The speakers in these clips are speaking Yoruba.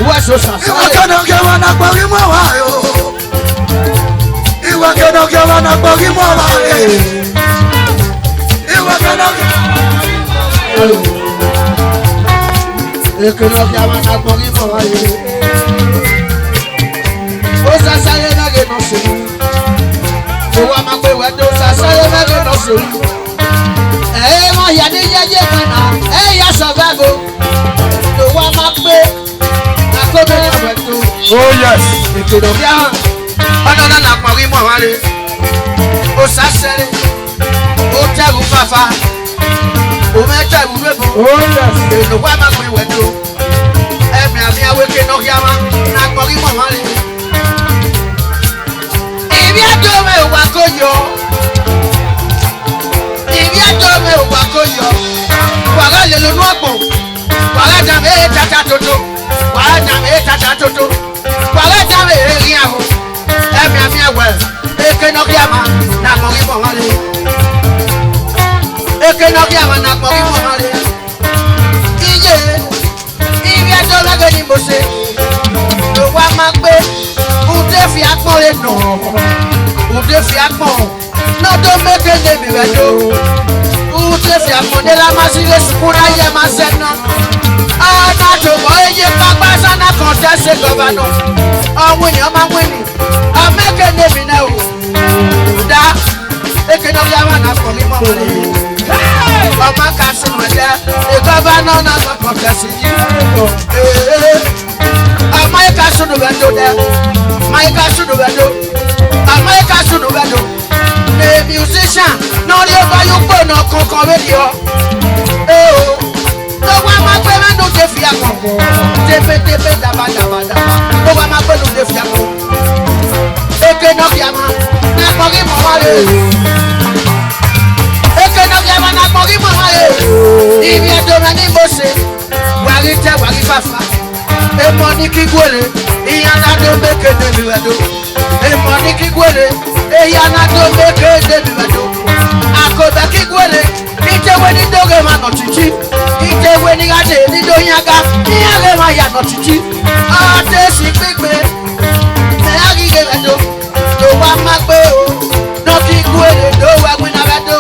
Weso sasa. Iwa keno gewa na kwari mwayo. Iwa keno gewa na kwari mwayo. Iwa keno gewa na kwari mwayo. O sasa ye na ge no se. O wa ma pe we do sasa ye na ge no se. Mo ya ni ye kana. Ya survival. O wa ma pe oh yes. Ekedokia. Anana na kwari mo wale. O sasere. O teru fafa. O meta urebo. Oh yes. Eno wa ma gbe wedo. Emi ami aweke no kiama na kwari mo wale. Ibi ajo me wa koyo. Ibi ajo me wa koyo. Wara le lo nu apo. Wara da me tata toto. Wara da me tata toto. Wara da me riaho. Emi ami awe. Eke no kiama na kwari mo wale. Eke no kiama na kwari mo wale. Iye. Ibi ajo la ge ni mo se. Lo wa ma pe. Ude fi akpon le no. Ude fi akpon. No do meke de mi wedo. Ude fi akpon de la masile sukuna ye masena. Ana to boye papa sana contest governor. Awin o ma win. A meke de mi na o. Da eke no ya na ko mi mo le. O ma ka sun me da. E governor na so contest yi. America should have done that. America should have done. America should have done. The musician, no over you go no conquer radio. Oh, no one my friend no dey fear come. Tepe daba. No one my friend no dey fear come. Eke no kiama, na kogi mo wale. Eke no kiama na kogi mo wale. Ibi adoma ni bose, wari fafa. E money kigwele, iyana do make de biwedo. E money kigwele, iyana do make de biwedo. Akoba kigwele, ite weni doge ma no chichi. Ite weni ade ni do yaga, iyale ma ya no chichi. Ate si pigbe, me agi ge wedo. Do wa magbe o, no kigwele do wa gwina wedo.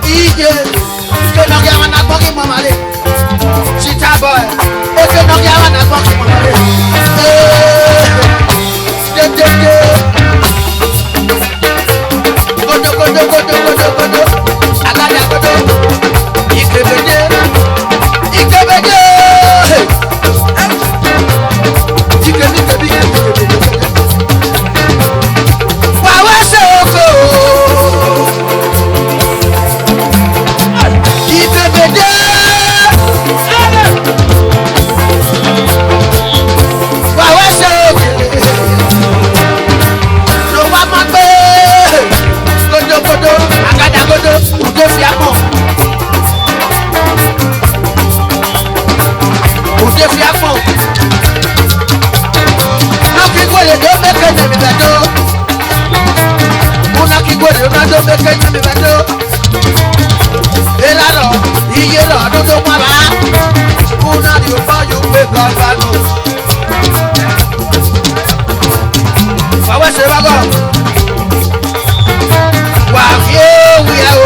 Ije, ke no ga na kogi mo male. Chita boy, eke no ga na kogi mo male. Godo. Agada godo. Ikebede. Wawa soko. Ikebede. Wawa soko. No wa magbe. Godo. Agada godo. Ude fi apon. No kigwele do meke de mi bedo. Una kigwele do meke de mi bedo. Elalo, iye lo do do mara. Una di ofa you pe galvano. Wawa se wago. Wa ye we o.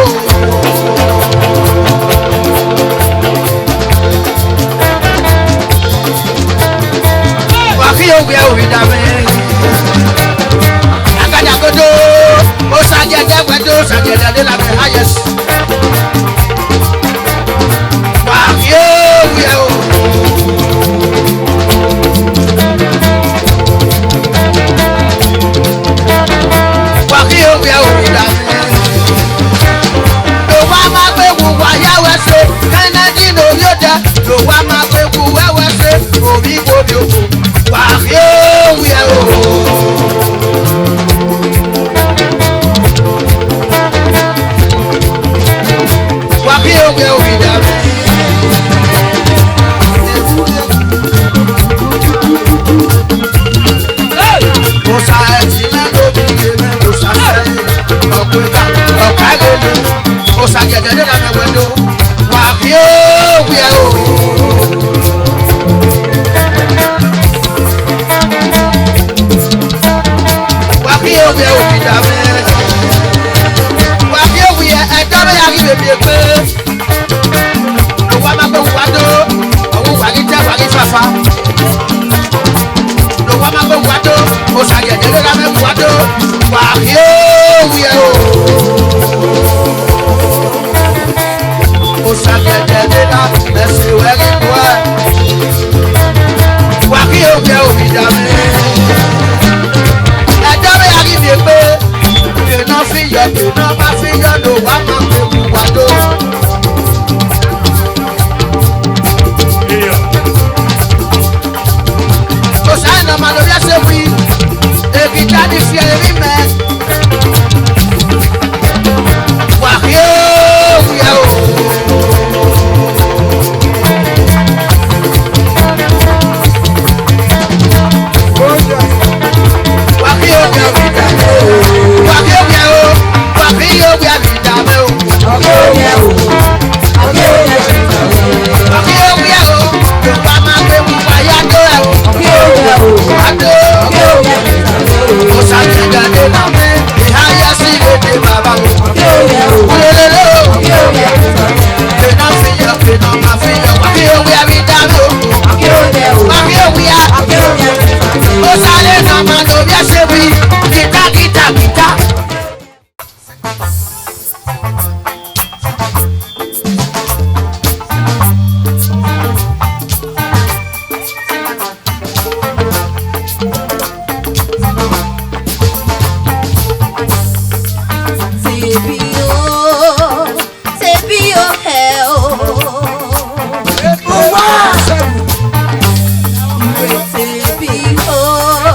We are with them. I got to go. Oh, Sadia, Sadia, de la highest. Wow, we are. Wow, we are with them. No one my way, why I was say, can I do no yoda? No one my way, who I was say, oh, we go. We are bébé pé lówó máa gbé wádó ọ̀hún wàrí tẹ́ wàrí fàfà lówó máa gbé wádó òṣàgẹ̀dẹ̀ ló dábẹ́ wádó wàrí òwúyẹ o òṣàgẹ̀dẹ̀ ló dá ẹ̀sìn wẹ́rí bọ́ ẹ̀ wàrí òwúyẹ òbí dàmí ẹjọ́ mi yàrí mi pé kìnnà fi yọ kìnnà má fi yọ lówó máa gbé wádó. Osana malobia se wi, ebi tani fiere mi me.